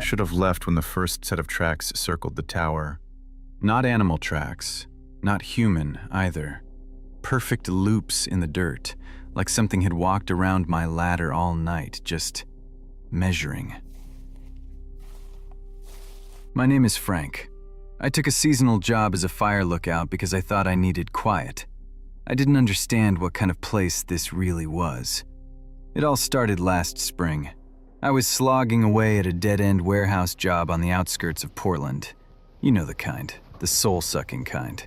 should have left when the first set of tracks circled the tower. Not animal tracks, not human either. Perfect loops in the dirt, like something had walked around my ladder all night, just measuring. My name is Frank. I took a seasonal job as a fire lookout because I thought I needed quiet. I didn't understand what kind of place this really was. It all started last spring. I was slogging away at a dead-end warehouse job on the outskirts of Portland. You know the kind, the soul-sucking kind.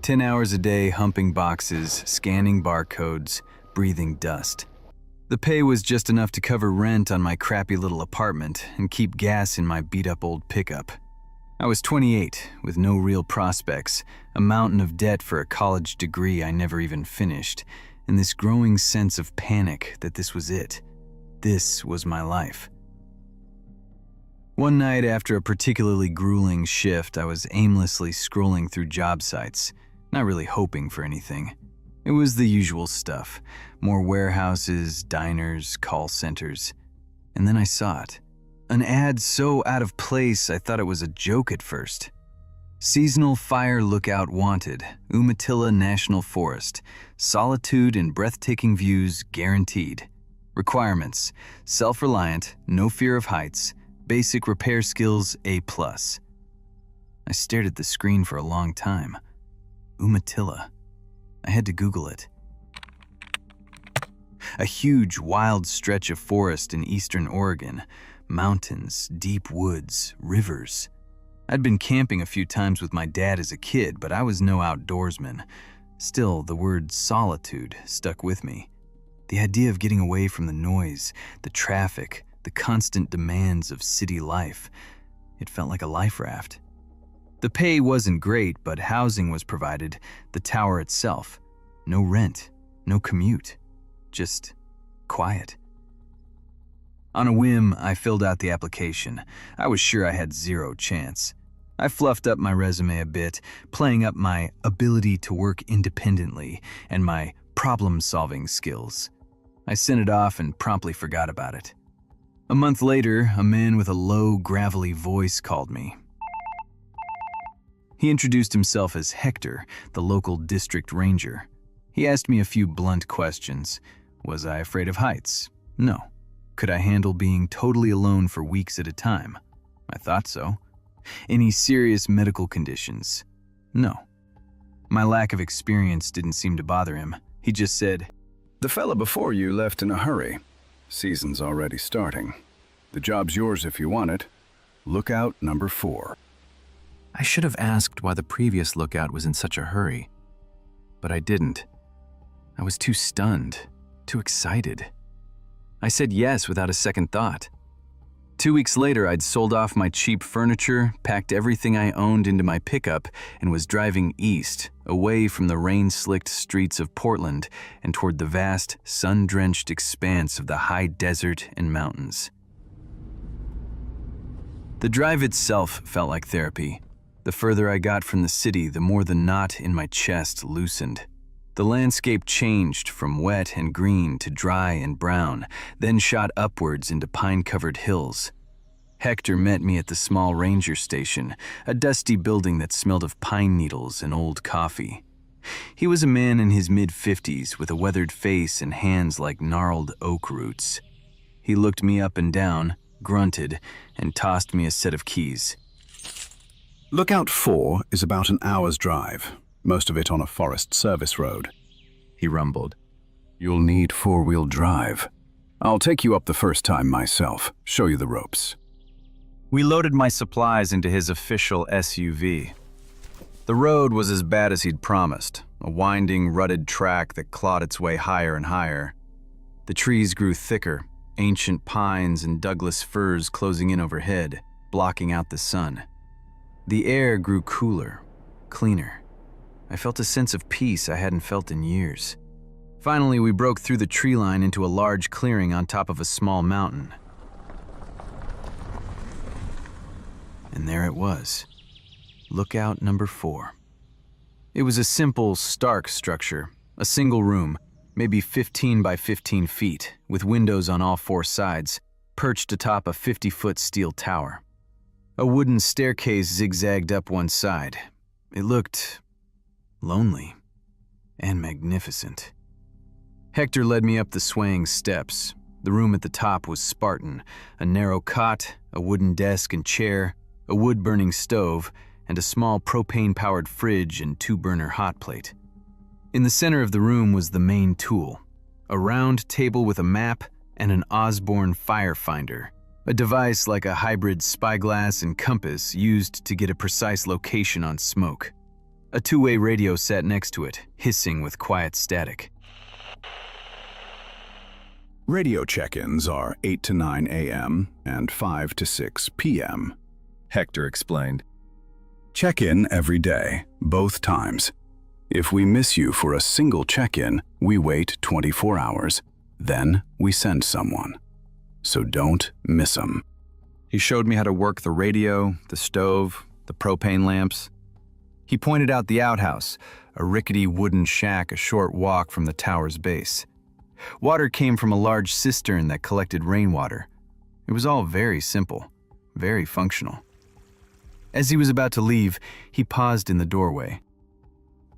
10 hours a day humping boxes, scanning barcodes, breathing dust. The pay was just enough to cover rent on my crappy little apartment and keep gas in my beat-up old pickup. I was 28, with no real prospects, a mountain of debt for a college degree I never even finished, and this growing sense of panic that this was it. This was my life. One night after a particularly grueling shift, I was aimlessly scrolling through job sites, not really hoping for anything. It was the usual stuff, more warehouses, diners, call centers. And then I saw it. An ad so out of place I thought it was a joke at first. Seasonal fire lookout wanted, Umatilla National Forest. Solitude and breathtaking views guaranteed. Requirements: self-reliant, no fear of heights, basic repair skills A+. I stared at the screen for a long time. Umatilla. I had to Google it. A huge, wild stretch of forest in eastern Oregon. Mountains, deep woods, rivers. I'd been camping a few times with my dad as a kid, but I was no outdoorsman. Still, the word solitude stuck with me. The idea of getting away from the noise, the traffic, the constant demands of city life. It felt like a life raft. The pay wasn't great, but housing was provided, the tower itself. No rent, no commute, just quiet. On a whim, I filled out the application. I was sure I had zero chance. I fluffed up my resume a bit, playing up my ability to work independently and my problem-solving skills. I sent it off and promptly forgot about it. A month later, a man with a low, gravelly voice called me. He introduced himself as Hector, the local district ranger. He asked me a few blunt questions. Was I afraid of heights? No. Could I handle being totally alone for weeks at a time? I thought so. Any serious medical conditions? No. My lack of experience didn't seem to bother him. He just said, "The fella before you left in a hurry. Season's already starting. The job's yours if you want it. Lookout number 4. I should have asked why the previous lookout was in such a hurry, but I didn't. I was too stunned, too excited. I said yes without a second thought. 2 weeks later, I'd sold off my cheap furniture, packed everything I owned into my pickup, and was driving east, away from the rain-slicked streets of Portland and toward the vast, sun-drenched expanse of the high desert and mountains. The drive itself felt like therapy. The further I got from the city, the more the knot in my chest loosened. The landscape changed from wet and green to dry and brown, then shot upwards into pine-covered hills. Hector met me at the small ranger station, a dusty building that smelled of pine needles and old coffee. He was a man in his mid-50s with a weathered face and hands like gnarled oak roots. He looked me up and down, grunted, and tossed me a set of keys. Lookout 4 is about an hour's drive, most of it on a forest service road. He rumbled. You'll need 4-wheel drive. I'll take you up the first time myself, show you the ropes. We loaded my supplies into his official SUV. The road was as bad as he'd promised, a winding, rutted track that clawed its way higher and higher. The trees grew thicker, ancient pines and Douglas firs closing in overhead, blocking out the sun. The air grew cooler, cleaner. I felt a sense of peace I hadn't felt in years. Finally, we broke through the tree line into a large clearing on top of a small mountain. And there it was. Lookout number 4. It was a simple, stark structure, a single room, maybe 15 by 15 feet, with windows on all 4 sides, perched atop a 50-foot steel tower. A wooden staircase zigzagged up one side. It looked lonely and magnificent. Hector led me up the swaying steps. The room at the top was Spartan, a narrow cot, a wooden desk and chair, a wood-burning stove, and a small propane-powered fridge and two-burner hot plate. In the center of the room was the main tool, a round table with a map and an Osborne firefinder, a device like a hybrid spyglass and compass used to get a precise location on smoke. A two-way radio sat next to it, hissing with quiet static. Radio check-ins are 8 to 9 a.m. and 5 to 6 p.m., Hector explained. Check in every day, both times. If we miss you for a single check-in, we wait 24 hours. Then we send someone. So don't miss them. He showed me how to work the radio, the stove, the propane lamps. He pointed out the outhouse, a rickety wooden shack a short walk from the tower's base. Water came from a large cistern that collected rainwater. It was all very simple, very functional. As he was about to leave, he paused in the doorway.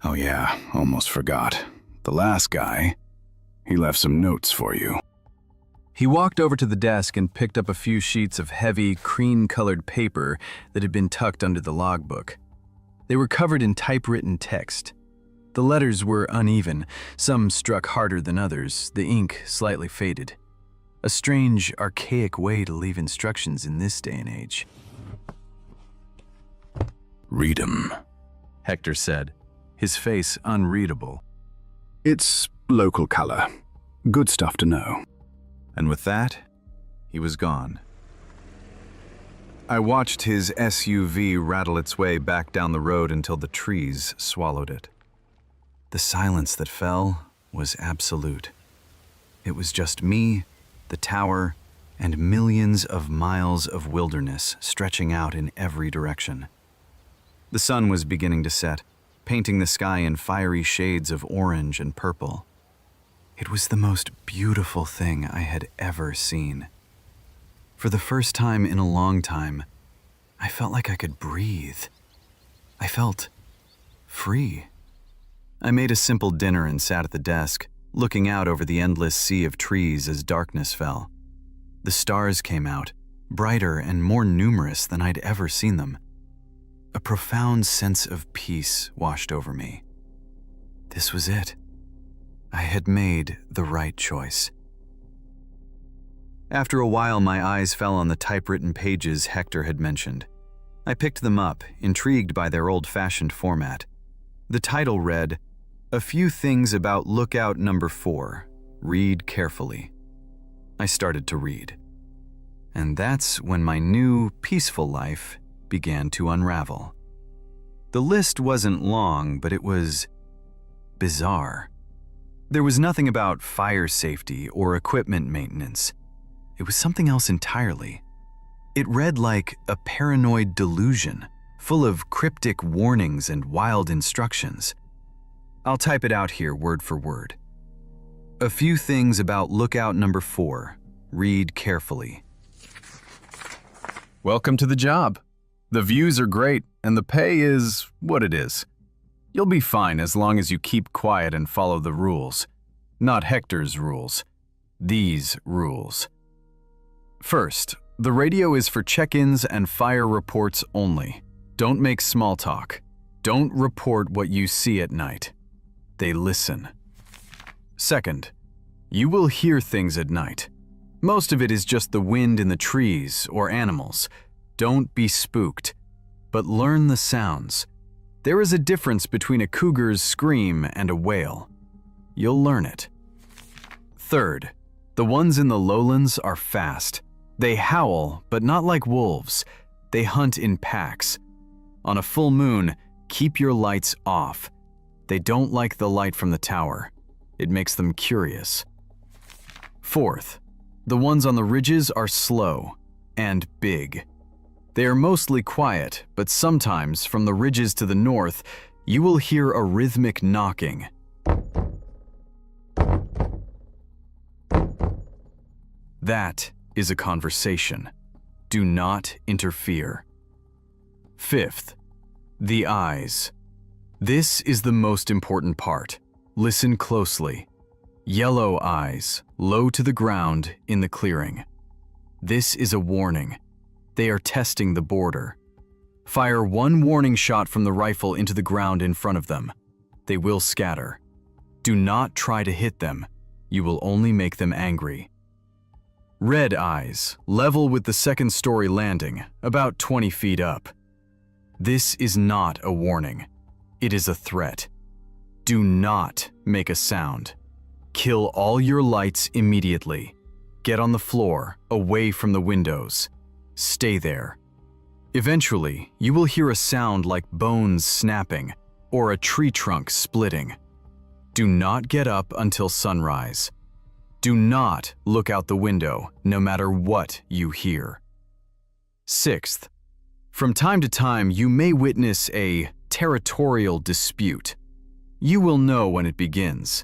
Oh yeah, almost forgot. The last guy, he left some notes for you. He walked over to the desk and picked up a few sheets of heavy, cream-colored paper that had been tucked under the logbook. They were covered in typewritten text. The letters were uneven, some struck harder than others, the ink slightly faded. A strange, archaic way to leave instructions in this day and age. Read 'em, Hector said, his face unreadable. It's local color. Good stuff to know. And with that, he was gone. I watched his SUV rattle its way back down the road until the trees swallowed it. The silence that fell was absolute. It was just me, the tower, and millions of miles of wilderness stretching out in every direction. The sun was beginning to set, painting the sky in fiery shades of orange and purple. It was the most beautiful thing I had ever seen. For the first time in a long time, I felt like I could breathe. I felt free. I made a simple dinner and sat at the desk, looking out over the endless sea of trees as darkness fell. The stars came out, brighter and more numerous than I'd ever seen them. A profound sense of peace washed over me. This was it. I had made the right choice. After a while, my eyes fell on the typewritten pages Hector had mentioned. I picked them up, intrigued by their old-fashioned format. The title read, "A Few Things About Lookout Number 4. Read Carefully." I started to read. And that's when my new, peaceful life began to unravel. The list wasn't long, but it was bizarre. There was nothing about fire safety or equipment maintenance. It was something else entirely. It read like a paranoid delusion, full of cryptic warnings and wild instructions. I'll type it out here word for word. A few things about lookout number 4. Read carefully. Welcome to the job. The views are great, and the pay is what it is. You'll be fine as long as you keep quiet and follow the rules. Not Hector's rules. These rules. First, the radio is for check-ins and fire reports only. Don't make small talk. Don't report what you see at night. They listen. Second, you will hear things at night. Most of it is just the wind in the trees or animals. Don't be spooked, but learn the sounds. There is a difference between a cougar's scream and a wail. You'll learn it. Third, the ones in the lowlands are fast. They howl, but not like wolves. They hunt in packs. On a full moon, keep your lights off. They don't like the light from the tower. It makes them curious. Fourth, the ones on the ridges are slow and big. They are mostly quiet, but sometimes from the ridges to the north, you will hear a rhythmic knocking. That is a conversation. Do not interfere. Fifth, the eyes. This is the most important part. Listen closely. Yellow eyes, low to the ground in the clearing. This is a warning. They are testing the border. Fire one warning shot from the rifle into the ground in front of them. They will scatter. Do not try to hit them. You will only make them angry. Red eyes, level with the second-story landing, about 20 feet up. This is not a warning. It is a threat. Do not make a sound. Kill all your lights immediately. Get on the floor, away from the windows. Stay there. Eventually, you will hear a sound like bones snapping or a tree trunk splitting. Do not get up until sunrise. Do not look out the window, no matter what you hear. Sixth, from time to time, you may witness a territorial dispute. You will know when it begins.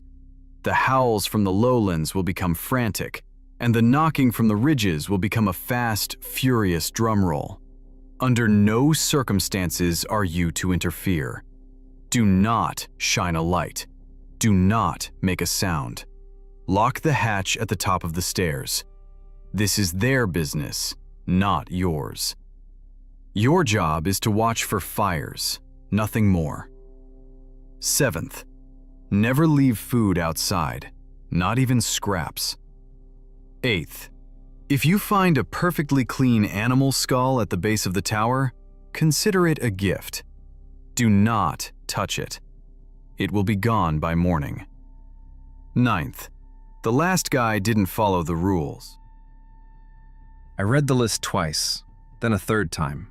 The howls from the lowlands will become frantic, and the knocking from the ridges will become a fast, furious drum roll. Under no circumstances are you to interfere. Do not shine a light. Do not make a sound. Lock the hatch at the top of the stairs. This is their business, not yours. Your job is to watch for fires, nothing more. Seventh, never leave food outside, not even scraps. Eighth, if you find a perfectly clean animal skull at the base of the tower, consider it a gift. Do not touch it. It will be gone by morning. Ninth, the last guy didn't follow the rules. I read the list twice, then a third time.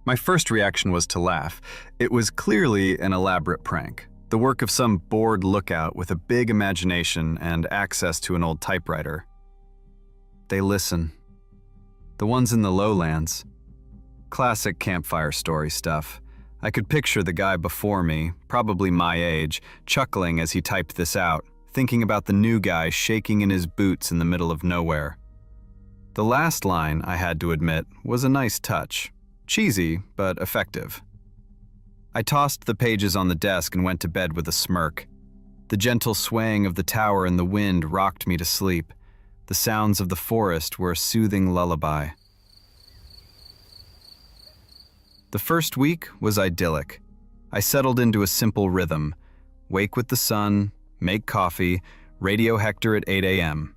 My first reaction was to laugh. It was clearly an elaborate prank, the work of some bored lookout with a big imagination and access to an old typewriter. They listen. The ones in the lowlands. Classic campfire story stuff. I could picture the guy before me, probably my age, chuckling as he typed this out, thinking about the new guy shaking in his boots in the middle of nowhere. The last line, I had to admit, was a nice touch. Cheesy, but effective. I tossed the pages on the desk and went to bed with a smirk. The gentle swaying of the tower in the wind rocked me to sleep. The sounds of the forest were a soothing lullaby. The first week was idyllic. I settled into a simple rhythm. Wake with the sun, make coffee, radio Hector at 8 a.m.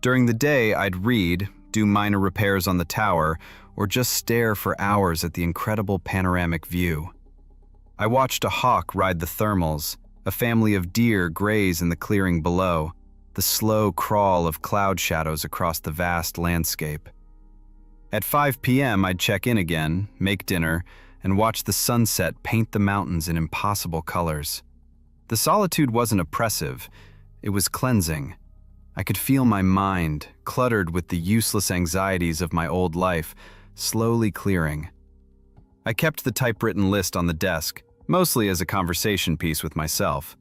During the day, I'd read, do minor repairs on the tower, or just stare for hours at the incredible panoramic view. I watched a hawk ride the thermals, a family of deer graze in the clearing below, the slow crawl of cloud shadows across the vast landscape. At 5 p.m., I'd check in again, make dinner, and watch the sunset paint the mountains in impossible colors. The solitude wasn't oppressive, it was cleansing. I could feel my mind, cluttered with the useless anxieties of my old life, slowly clearing. I kept the typewritten list on the desk, mostly as a conversation piece with myself.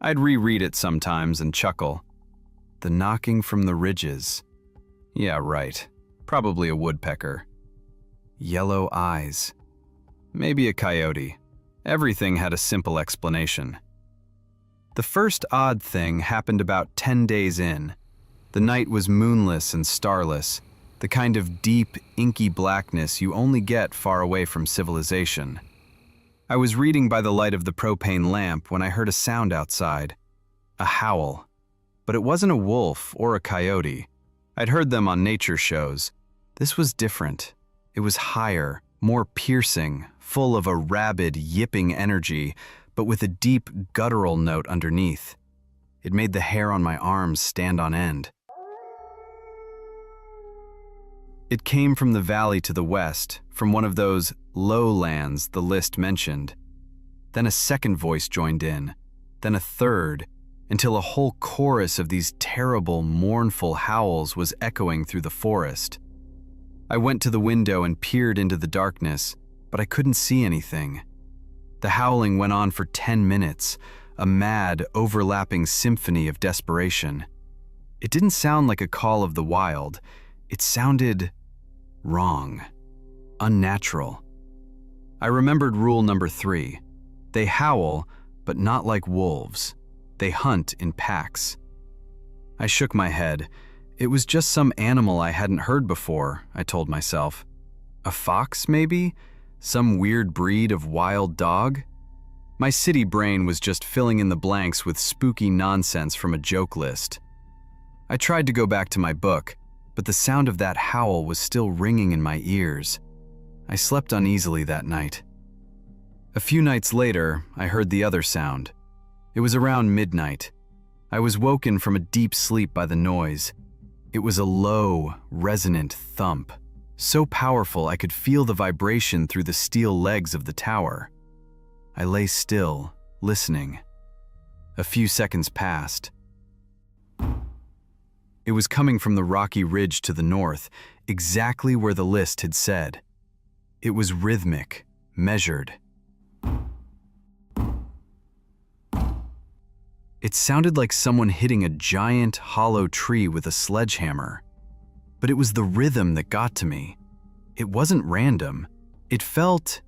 I'd reread it sometimes and chuckle. The knocking from the ridges. Yeah, right. Probably a woodpecker. Yellow eyes. Maybe a coyote. Everything had a simple explanation. The first odd thing happened about 10 days in. The night was moonless and starless, the kind of deep, inky blackness you only get far away from civilization. I was reading by the light of the propane lamp when I heard a sound outside. A howl. But it wasn't a wolf or a coyote. I'd heard them on nature shows. This was different. It was higher, more piercing, full of a rabid, yipping energy, but with a deep, guttural note underneath. It made the hair on my arms stand on end. It came from the valley to the west, from one of those lowlands the list mentioned. Then a second voice joined in, then a third, until a whole chorus of these terrible, mournful howls was echoing through the forest. I went to the window and peered into the darkness, but I couldn't see anything. The howling went on for 10 minutes, a mad, overlapping symphony of desperation. It didn't sound like a call of the wild. It sounded wrong, unnatural. I remembered rule number 3. They howl, but not like wolves. They hunt in packs. I shook my head. It was just some animal I hadn't heard before, I told myself. A fox, maybe? Some weird breed of wild dog? My city brain was just filling in the blanks with spooky nonsense from a joke list. I tried to go back to my book, but the sound of that howl was still ringing in my ears. I slept uneasily that night. A few nights later, I heard the other sound. It was around midnight. I was woken from a deep sleep by the noise. It was a low, resonant thump, so powerful I could feel the vibration through the steel legs of the tower. I lay still, listening. A few seconds passed. It was coming from the rocky ridge to the north, exactly where the list had said. It was rhythmic, measured. It sounded like someone hitting a giant, hollow tree with a sledgehammer. But it was the rhythm that got to me. It wasn't random. It felt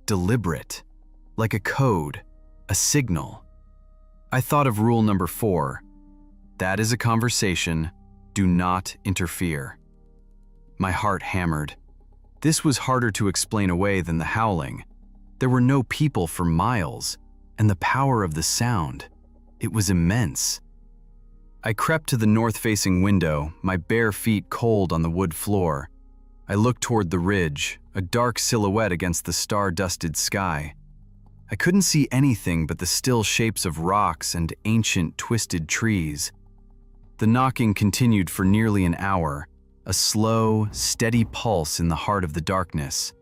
deliberate, like a code, a signal. I thought of rule number 4. That is a conversation. Do not interfere. My heart hammered. This was harder to explain away than the howling. There were no people for miles, and the power of the sound. It was immense. I crept to the north-facing window, my bare feet cold on the wood floor. I looked toward the ridge, a dark silhouette against the star-dusted sky. I couldn't see anything but the still shapes of rocks and ancient, twisted trees. The knocking continued for nearly an hour, a slow, steady pulse in the heart of the darkness.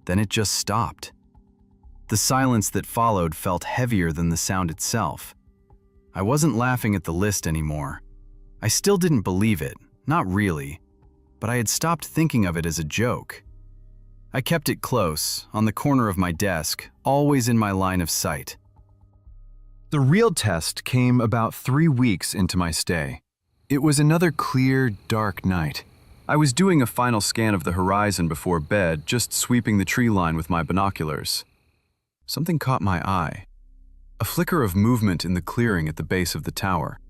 Then it just stopped. The silence that followed felt heavier than the sound itself. I wasn't laughing at the list anymore. I still didn't believe it, not really, but I had stopped thinking of it as a joke. I kept it close, on the corner of my desk, always in my line of sight. The real test came about 3 weeks into my stay. It was another clear, dark night. I was doing a final scan of the horizon before bed, just sweeping the tree line with my binoculars. Something caught my eye. A flicker of movement in the clearing at the base of the tower.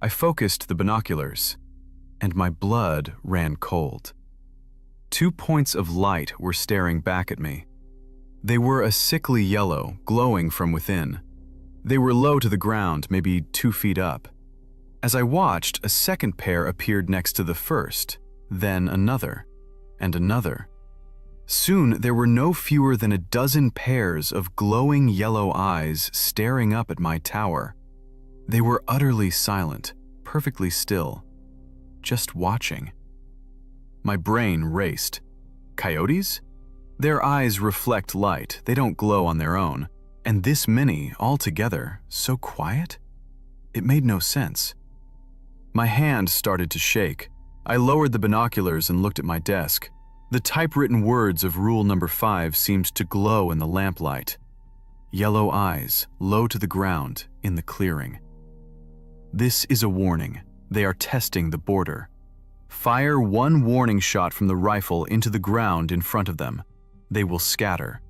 I focused the binoculars, and my blood ran cold. 2 points of light were staring back at me. They were a sickly yellow, glowing from within. They were low to the ground, maybe 2 feet up. As I watched, a second pair appeared next to the first, then another, and another. Soon, there were no fewer than a dozen pairs of glowing yellow eyes staring up at my tower. They were utterly silent, perfectly still, just watching. My brain raced. Coyotes? Their eyes reflect light, they don't glow on their own. And this many, all together, so quiet? It made no sense. My hand started to shake. I lowered the binoculars and looked at my desk. The typewritten words of rule number 5 seemed to glow in the lamplight. Yellow eyes, low to the ground, in the clearing. This is a warning. They are testing the border. Fire 1 warning shot from the rifle into the ground in front of them. They will scatter.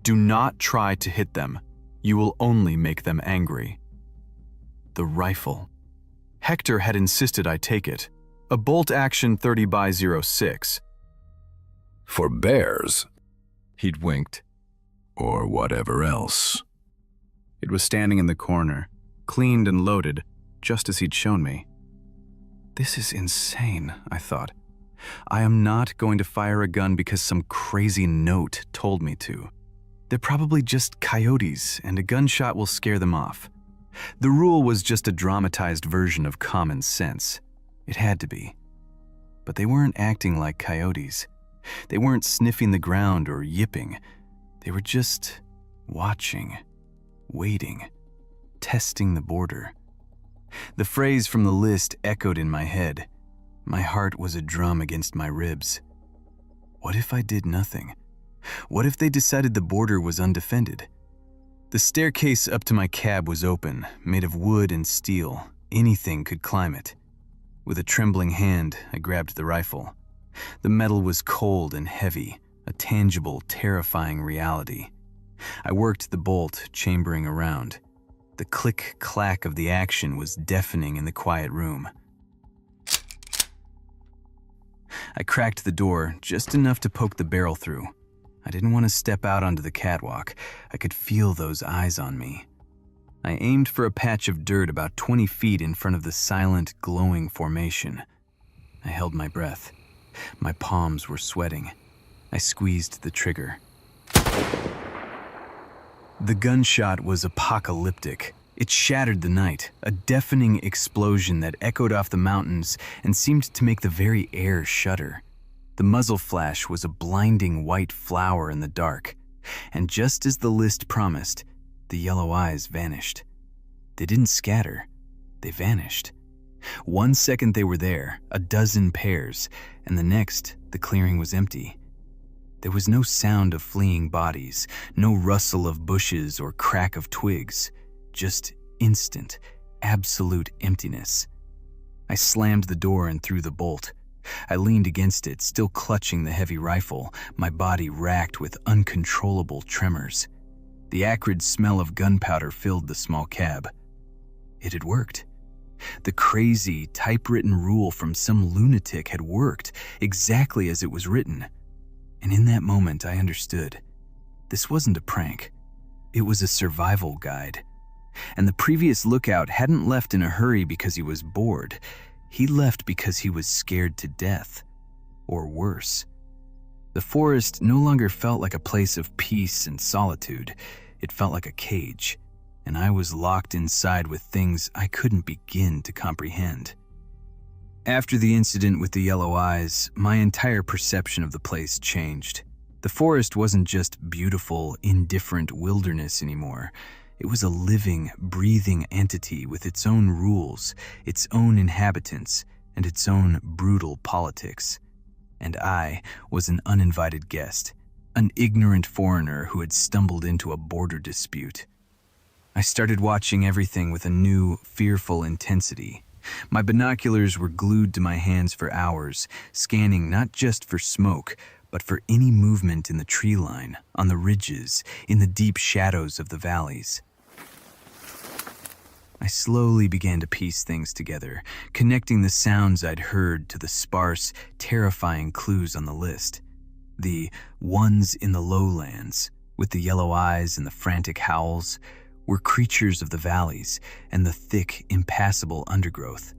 Do not try to hit them. You will only make them angry. The rifle. Hector had insisted I take it. A bolt-action 30x06. For bears, He'd winked. or whatever else. It was standing in the corner, cleaned and loaded, just as he'd shown me. This is insane, I thought. I am not going to fire a gun because some crazy note told me to. They're probably just coyotes, and a gunshot will scare them off. The rule was just a dramatized version of common sense. It had to be. But they weren't acting like coyotes. They weren't sniffing the ground or yipping. They were just watching, waiting, testing the border. The phrase from the list echoed in my head. My heart was a drum against my ribs. What if I did nothing? What if they decided the border was undefended? The staircase up to my cab was open, made of wood and steel. Anything could climb it. With a trembling hand, I grabbed the rifle. The metal was cold and heavy, a tangible, terrifying reality. I worked the bolt, chambering around. The click-clack of the action was deafening in the quiet room. I cracked the door just enough to poke the barrel through. I didn't want to step out onto the catwalk. I could feel those eyes on me. I aimed for a patch of dirt about 20 feet in front of the silent, glowing formation. I held my breath. My palms were sweating. I squeezed the trigger. The gunshot was apocalyptic. It shattered the night, a deafening explosion that echoed off the mountains and seemed to make the very air shudder. The muzzle flash was a blinding white flower in the dark, and just as the list promised, the yellow eyes vanished. They didn't scatter, they vanished. 1 second they were there, a dozen pairs, and the next, the clearing was empty. There was no sound of fleeing bodies, no rustle of bushes or crack of twigs, just instant, absolute emptiness. I slammed the door and threw the bolt. I leaned against it, still clutching the heavy rifle, my body racked with uncontrollable tremors. The acrid smell of gunpowder filled the small cab. It had worked. The crazy, typewritten rule from some lunatic had worked exactly as it was written. And in that moment, I understood. This wasn't a prank. It was a survival guide. And the previous lookout hadn't left in a hurry because he was bored. He left because he was scared to death. Or worse. The forest no longer felt like a place of peace and solitude. It felt like a cage. And I was locked inside with things I couldn't begin to comprehend. After the incident with the yellow eyes, my entire perception of the place changed. The forest wasn't just beautiful, indifferent wilderness anymore. It was a living, breathing entity with its own rules, its own inhabitants, and its own brutal politics. And I was an uninvited guest, an ignorant foreigner who had stumbled into a border dispute. I started watching everything with a new, fearful intensity. My binoculars were glued to my hands for hours, scanning not just for smoke, but for any movement in the tree line, on the ridges, in the deep shadows of the valleys. I slowly began to piece things together, connecting the sounds I'd heard to the sparse, terrifying clues on the list. The ones in the lowlands, with the yellow eyes and the frantic howls, were creatures of the valleys and the thick, impassable undergrowth.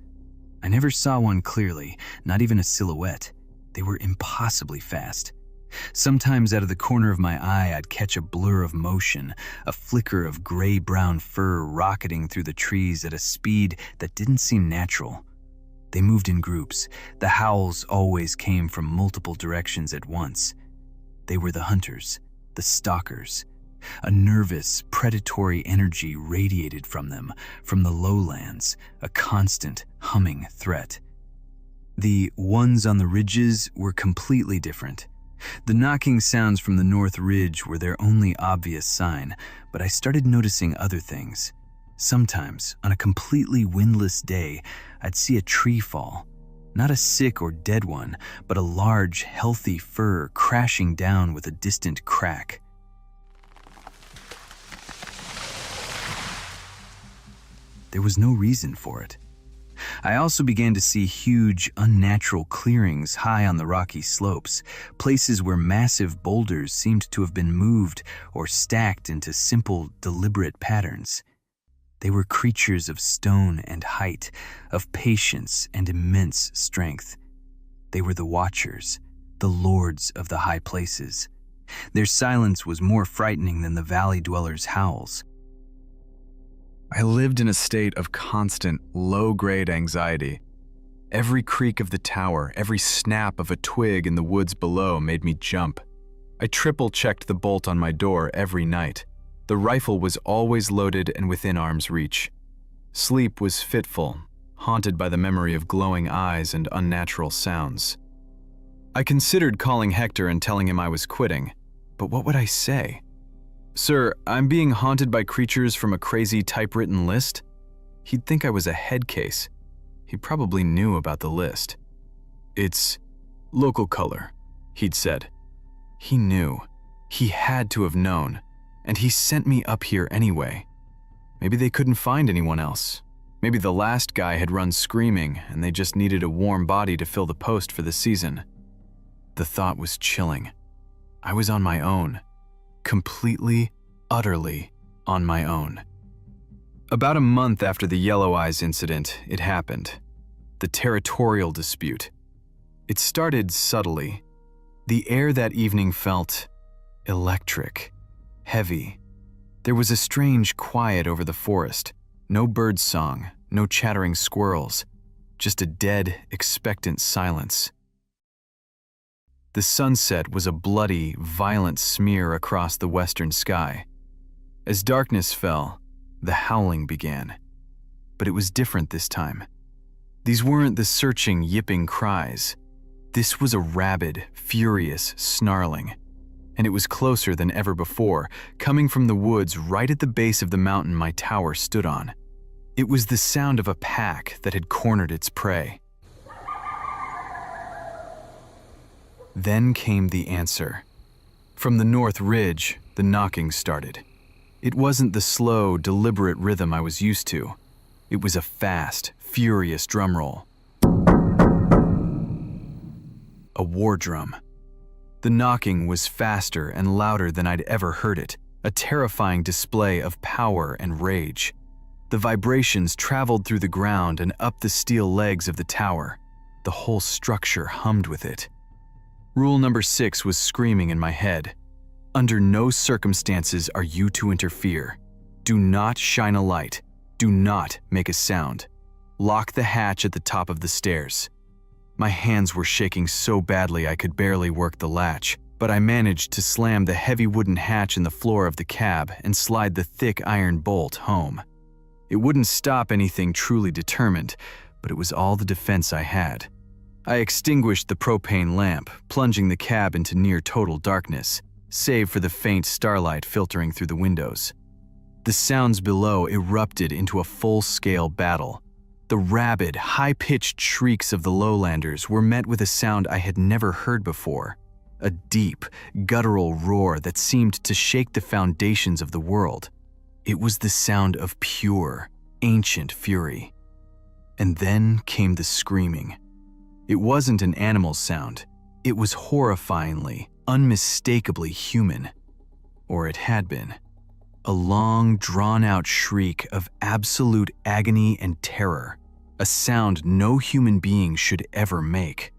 I never saw one clearly, not even a silhouette. They were impossibly fast. Sometimes out of the corner of my eye, I'd catch a blur of motion, a flicker of gray-brown fur rocketing through the trees at a speed that didn't seem natural. They moved in groups. The howls always came from multiple directions at once. They were the hunters, the stalkers. A nervous, predatory energy radiated from them, from the lowlands, a constant, humming threat. The ones on the ridges were completely different. The knocking sounds from the North Ridge were their only obvious sign, but I started noticing other things. Sometimes, on a completely windless day, I'd see a tree fall. Not a sick or dead one, but a large, healthy fir crashing down with a distant crack. There was no reason for it. I also began to see huge, unnatural clearings high on the rocky slopes, places where massive boulders seemed to have been moved or stacked into simple, deliberate patterns. They were creatures of stone and height, of patience and immense strength. They were the Watchers, the lords of the high places. Their silence was more frightening than the valley dwellers' howls. I lived in a state of constant, low-grade anxiety. Every creak of the tower, every snap of a twig in the woods below made me jump. I triple-checked the bolt on my door every night. The rifle was always loaded and within arm's reach. Sleep was fitful, haunted by the memory of glowing eyes and unnatural sounds. I considered calling Hector and telling him I was quitting, but what would I say? "Sir, I'm being haunted by creatures from a crazy typewritten list?" He'd think I was a head case. He probably knew about the list. "It's local color," he'd said. He knew. He had to have known. And he sent me up here anyway. Maybe they couldn't find anyone else. Maybe the last guy had run screaming and they just needed a warm body to fill the post for the season. The thought was chilling. I was on my own. Completely, utterly on my own. About a month after the Yellow Eyes incident, it happened. The territorial dispute. It started subtly. The air that evening felt electric, heavy. There was a strange quiet over the forest. No bird song, no chattering squirrels, just a dead, expectant silence. The sunset was a bloody, violent smear across the western sky. As darkness fell, the howling began. But it was different this time. These weren't the searching, yipping cries. This was a rabid, furious snarling. And it was closer than ever before, coming from the woods right at the base of the mountain my tower stood on. It was the sound of a pack that had cornered its prey. Then came the answer. From the north ridge, the knocking started. It wasn't the slow, deliberate rhythm I was used to. It was a fast, furious drum roll. A war drum. The knocking was faster and louder than I'd ever heard it, a terrifying display of power and rage. The vibrations traveled through the ground and up the steel legs of the tower. The whole structure hummed with it. Rule number 6 was screaming in my head. Under no circumstances are you to interfere. Do not shine a light. Do not make a sound. Lock the hatch at the top of the stairs. My hands were shaking so badly I could barely work the latch, but I managed to slam the heavy wooden hatch in the floor of the cab and slide the thick iron bolt home. It wouldn't stop anything truly determined, but it was all the defense I had. I extinguished the propane lamp, plunging the cab into near total darkness, save for the faint starlight filtering through the windows. The sounds below erupted into a full-scale battle. The rabid, high-pitched shrieks of the lowlanders were met with a sound I had never heard before, a deep, guttural roar that seemed to shake the foundations of the world. It was the sound of pure, ancient fury. And then came the screaming. It wasn't an animal's sound. It was horrifyingly, unmistakably human. Or it had been. A long, drawn-out shriek of absolute agony and terror, a sound no human being should ever make.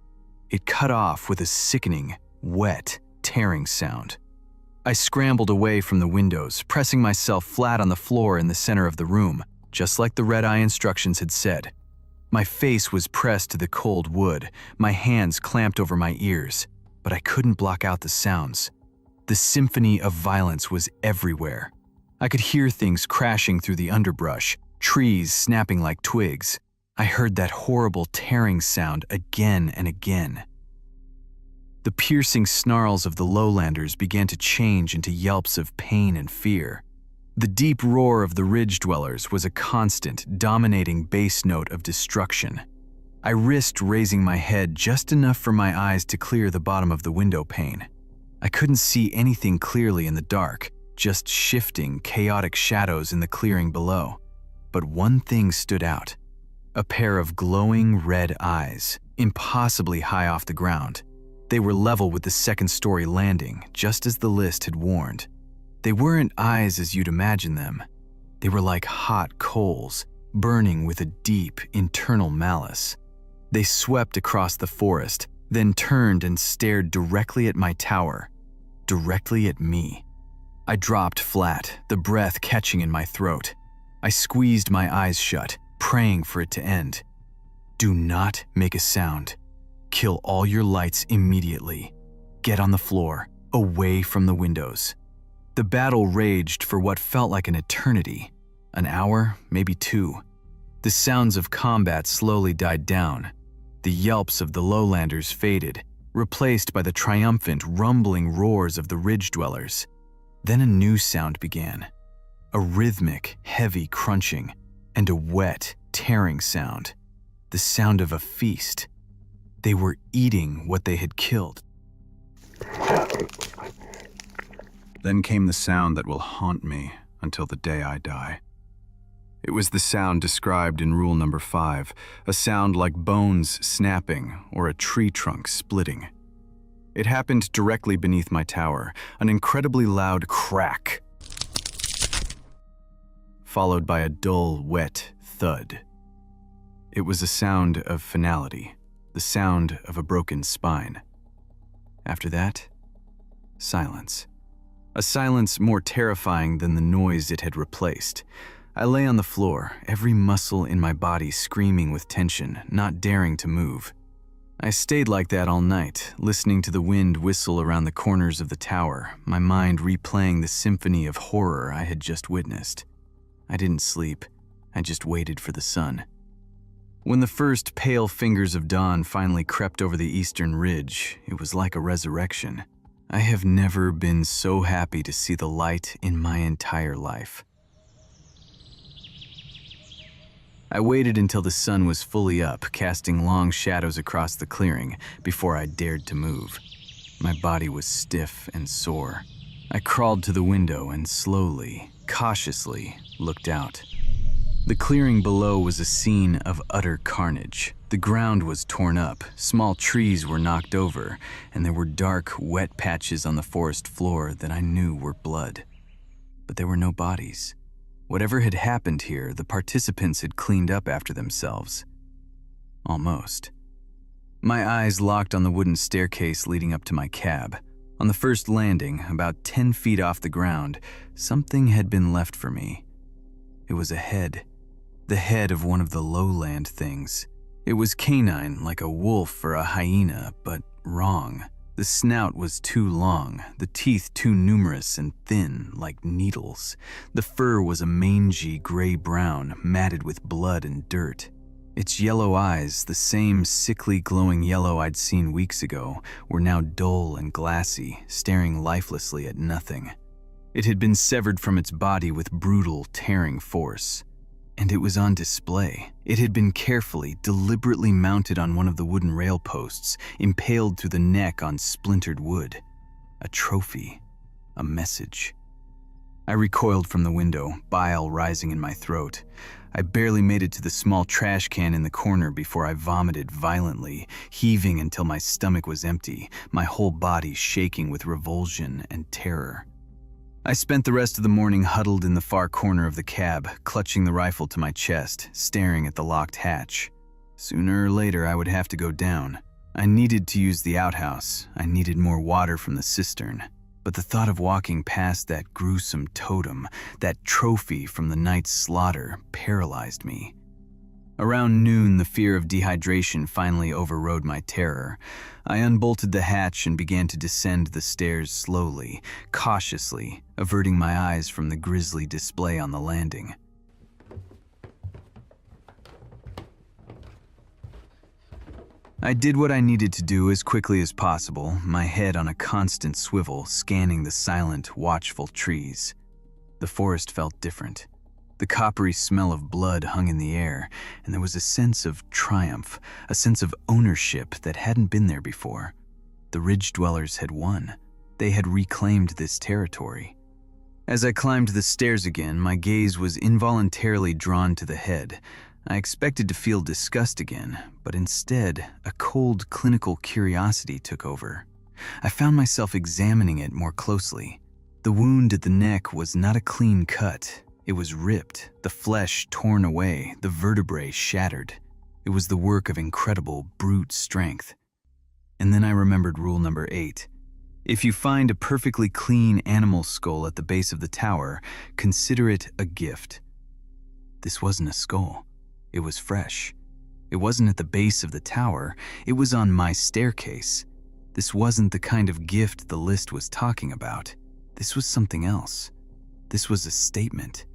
It cut off with a sickening, wet, tearing sound. I scrambled away from the windows, pressing myself flat on the floor in the center of the room, just like the red-eye instructions had said. My face was pressed to the cold wood, my hands clamped over my ears, but I couldn't block out the sounds. The symphony of violence was everywhere. I could hear things crashing through the underbrush, trees snapping like twigs. I heard that horrible tearing sound again and again. The piercing snarls of the lowlanders began to change into yelps of pain and fear. The deep roar of the ridge dwellers was a constant, dominating bass note of destruction. I risked raising my head just enough for my eyes to clear the bottom of the window pane. I couldn't see anything clearly in the dark, just shifting, chaotic shadows in the clearing below. But one thing stood out. A pair of glowing red eyes, impossibly high off the ground. They were level with the second-story landing, just as the list had warned. They weren't eyes as you'd imagine them. They were like hot coals, burning with a deep, internal malice. They swept across the forest, then turned and stared directly at my tower, directly at me. I dropped flat, the breath catching in my throat. I squeezed my eyes shut, praying for it to end. Do not make a sound. Kill all your lights immediately. Get on the floor, away from the windows. The battle raged for what felt like an eternity. An hour, maybe 2. The sounds of combat slowly died down. The yelps of the lowlanders faded, replaced by the triumphant, rumbling roars of the ridge dwellers. Then a new sound began. A rhythmic, heavy crunching, and a wet, tearing sound. The sound of a feast. They were eating what they had killed. Then came the sound that will haunt me until the day I die. It was the sound described in rule number 5, a sound like bones snapping or a tree trunk splitting. It happened directly beneath my tower, an incredibly loud crack, followed by a dull, wet thud. It was a sound of finality, the sound of a broken spine. After that, silence. A silence more terrifying than the noise it had replaced. I lay on the floor, every muscle in my body screaming with tension, not daring to move. I stayed like that all night, listening to the wind whistle around the corners of the tower, my mind replaying the symphony of horror I had just witnessed. I didn't sleep. I just waited for the sun. When the first pale fingers of dawn finally crept over the eastern ridge, it was like a resurrection. I have never been so happy to see the light in my entire life. I waited until the sun was fully up, casting long shadows across the clearing, before I dared to move. My body was stiff and sore. I crawled to the window and slowly, cautiously, looked out. The clearing below was a scene of utter carnage. The ground was torn up, small trees were knocked over, and there were dark, wet patches on the forest floor that I knew were blood. But there were no bodies. Whatever had happened here, the participants had cleaned up after themselves. Almost. My eyes locked on the wooden staircase leading up to my cab. On the first landing, about 10 feet off the ground, something had been left for me. It was a head. The head of one of the lowland things. It was canine, like a wolf or a hyena, but wrong. The snout was too long, the teeth too numerous and thin, like needles. The fur was a mangy gray-brown, matted with blood and dirt. Its yellow eyes, the same sickly glowing yellow I'd seen weeks ago, were now dull and glassy, staring lifelessly at nothing. It had been severed from its body with brutal, tearing force. And it was on display. It had been carefully, deliberately mounted on one of the wooden rail posts, impaled through the neck on splintered wood. A trophy. A message. I recoiled from the window, bile rising in my throat. I barely made it to the small trash can in the corner before I vomited violently, heaving until my stomach was empty, my whole body shaking with revulsion and terror. I spent the rest of the morning huddled in the far corner of the cab, clutching the rifle to my chest, staring at the locked hatch. Sooner or later, I would have to go down. I needed to use the outhouse. I needed more water from the cistern. But the thought of walking past that gruesome totem, that trophy from the night's slaughter, paralyzed me. Around noon, the fear of dehydration finally overrode my terror. I unbolted the hatch and began to descend the stairs slowly, cautiously, averting my eyes from the grisly display on the landing. I did what I needed to do as quickly as possible, my head on a constant swivel, scanning the silent, watchful trees. The forest felt different. The coppery smell of blood hung in the air, and there was a sense of triumph, a sense of ownership that hadn't been there before. The ridge dwellers had won. They had reclaimed this territory. As I climbed the stairs again, my gaze was involuntarily drawn to the head. I expected to feel disgust again, but instead, a cold, clinical curiosity took over. I found myself examining it more closely. The wound at the neck was not a clean cut. It was ripped, the flesh torn away, the vertebrae shattered. It was the work of incredible brute strength. And then I remembered rule number 8. If you find a perfectly clean animal skull at the base of the tower, consider it a gift. This wasn't a skull. It was fresh. It wasn't at the base of the tower. It was on my staircase. This wasn't the kind of gift the list was talking about. This was something else. This was a statement.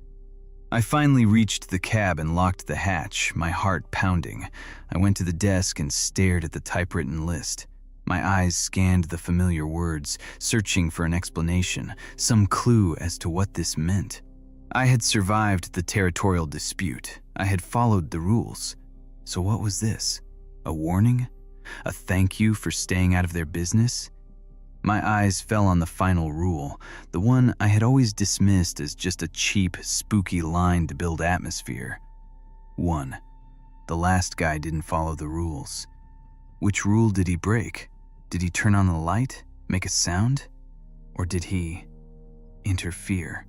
I finally reached the cab and locked the hatch, my heart pounding. I went to the desk and stared at the typewritten list. My eyes scanned the familiar words, searching for an explanation, some clue as to what this meant. I had survived the territorial dispute. I had followed the rules. So what was this? A warning? A thank you for staying out of their business? My eyes fell on the final rule, the one I had always dismissed as just a cheap, spooky line to build atmosphere. 1. The last guy didn't follow the rules. Which rule did he break? Did he turn on the light, make a sound? Or did he interfere?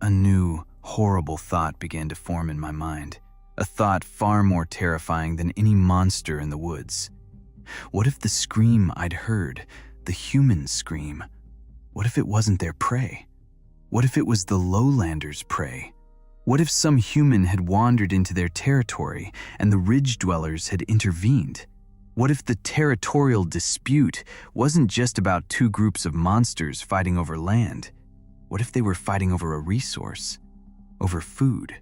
A new, horrible thought began to form in my mind, a thought far more terrifying than any monster in the woods. What if the scream I'd heard, the human scream, what if it wasn't their prey? What if it was the lowlanders' prey? What if some human had wandered into their territory and the ridge dwellers had intervened? What if the territorial dispute wasn't just about two groups of monsters fighting over land? What if they were fighting over a resource, over food,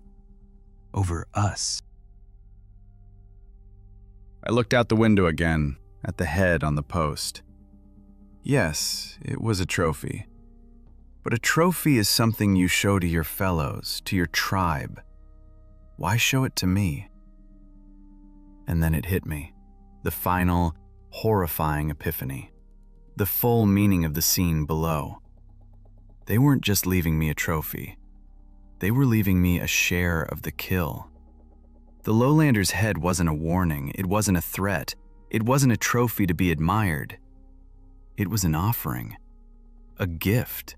over us? I looked out the window again, at the head on the post. Yes, it was a trophy. But a trophy is something you show to your fellows, to your tribe. Why show it to me? And then it hit me, the final, horrifying epiphany, the full meaning of the scene below. They weren't just leaving me a trophy. They were leaving me a share of the kill. The lowlander's head wasn't a warning, it wasn't a threat, it wasn't a trophy to be admired. It was an offering, a gift,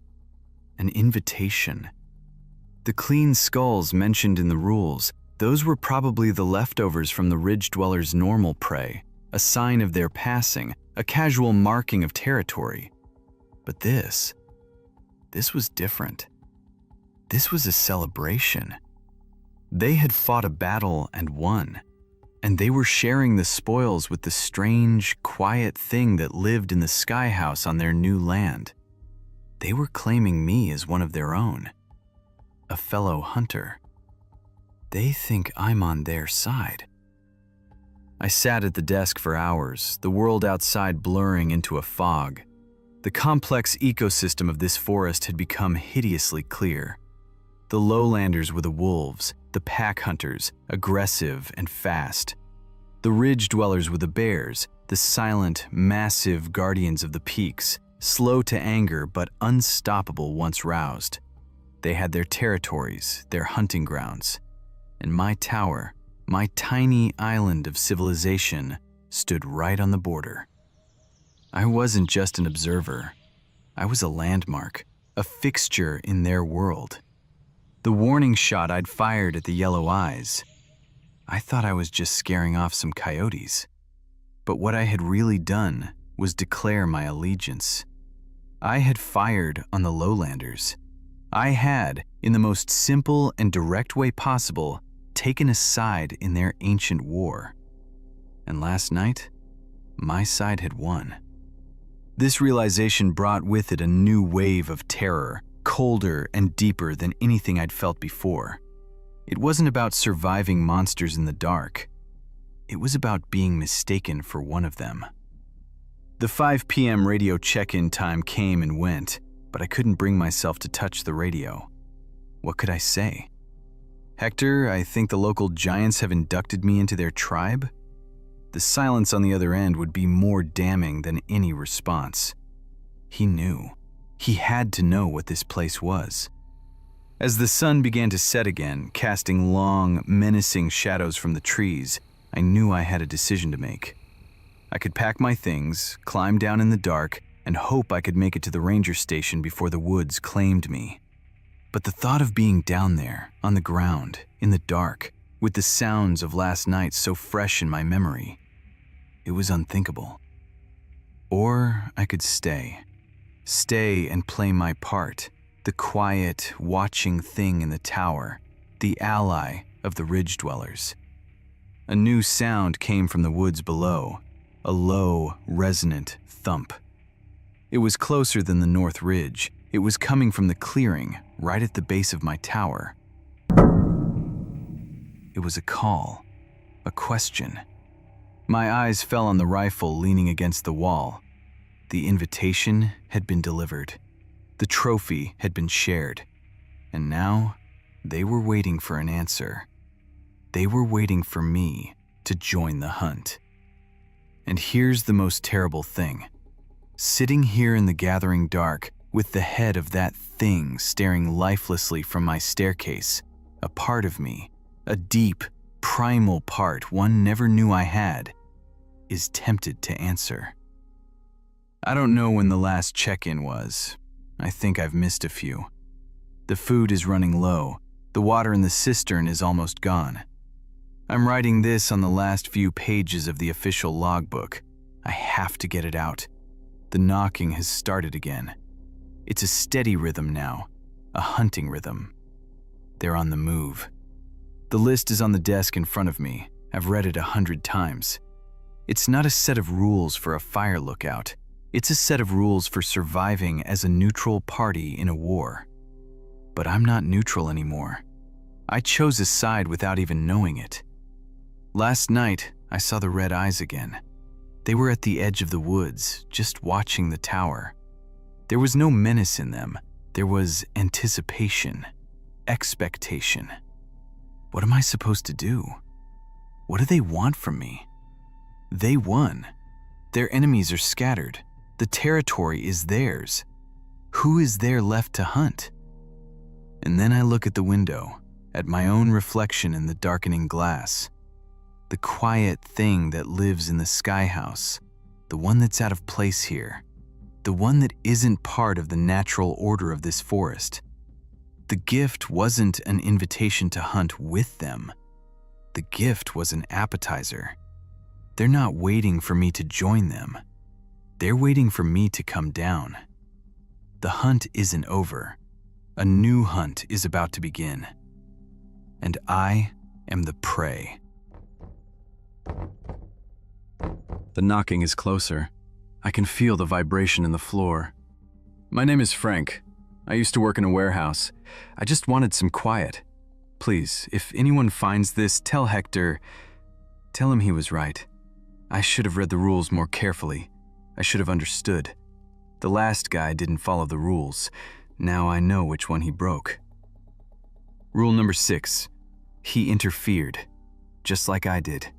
an invitation. The clean skulls mentioned in the rules, those were probably the leftovers from the ridge dwellers' normal prey, a sign of their passing, a casual marking of territory. But this was different. This was a celebration. They had fought a battle and won, and they were sharing the spoils with the strange, quiet thing that lived in the sky house on their new land. They were claiming me as one of their own, a fellow hunter. They think I'm on their side. I sat at the desk for hours, the world outside blurring into a fog. The complex ecosystem of this forest had become hideously clear. The lowlanders were the wolves, the pack hunters, aggressive and fast. The ridge dwellers were the bears, the silent, massive guardians of the peaks, slow to anger but unstoppable once roused. They had their territories, their hunting grounds. And my tower, my tiny island of civilization, stood right on the border. I wasn't just an observer. I was a landmark, a fixture in their world. The warning shot I'd fired at the yellow eyes, I thought I was just scaring off some coyotes. But what I had really done was declare my allegiance. I had fired on the lowlanders. I had, in the most simple and direct way possible, taken a side in their ancient war. And last night, my side had won. This realization brought with it a new wave of terror, colder and deeper than anything I'd felt before. It wasn't about surviving monsters in the dark. It was about being mistaken for one of them. The 5 p.m. radio check-in time came and went, but I couldn't bring myself to touch the radio. What could I say? Hector, I think the local giants have inducted me into their tribe? The silence on the other end would be more damning than any response. He knew. He had to know what this place was. As the sun began to set again, casting long, menacing shadows from the trees, I knew I had a decision to make. I could pack my things, climb down in the dark, and hope I could make it to the ranger station before the woods claimed me. But the thought of being down there, on the ground, in the dark, with the sounds of last night so fresh in my memory, it was unthinkable. Or I could stay and play my part, the quiet, watching thing in the tower, the ally of the ridge dwellers. A new sound came from the woods below, a low, resonant thump. It was closer than the north ridge. It was coming from the clearing, right at the base of my tower. It was a call, a question. My eyes fell on the rifle leaning against the wall. The invitation had been delivered. The trophy had been shared. And now, they were waiting for an answer. They were waiting for me to join the hunt. And here's the most terrible thing. Sitting here in the gathering dark, with the head of that thing staring lifelessly from my staircase, a part of me, a deep, primal part one never knew I had, is tempted to answer. I don't know when the last check-in was. I think I've missed a few. The food is running low. The water in the cistern is almost gone. I'm writing this on the last few pages of the official logbook. I have to get it out. The knocking has started again. It's a steady rhythm now, a hunting rhythm. They're on the move. The list is on the desk in front of me. I've read it 100 times. It's not a set of rules for a fire lookout. It's a set of rules for surviving as a neutral party in a war. But I'm not neutral anymore. I chose a side without even knowing it. Last night, I saw the red eyes again. They were at the edge of the woods, just watching the tower. There was no menace in them. There was anticipation, expectation. What am I supposed to do? What do they want from me? They won. Their enemies are scattered. The territory is theirs. Who is there left to hunt? And then I look at the window, at my own reflection in the darkening glass. The quiet thing that lives in the sky house, the one that's out of place here, the one that isn't part of the natural order of this forest. The gift wasn't an invitation to hunt with them. The gift was an appetizer. They're not waiting for me to join them. They're waiting for me to come down. The hunt isn't over. A new hunt is about to begin. And I am the prey. The knocking is closer. I can feel the vibration in the floor. My name is Frank. I used to work in a warehouse. I just wanted some quiet. Please, if anyone finds this, tell Hector. Tell him he was right. I should have read the rules more carefully. I should have understood. The last guy didn't follow the rules. Now I know which one he broke. Rule number 6. He interfered, just like I did.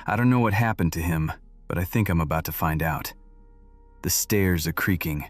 I don't know what happened to him, but I think I'm about to find out. The stairs are creaking.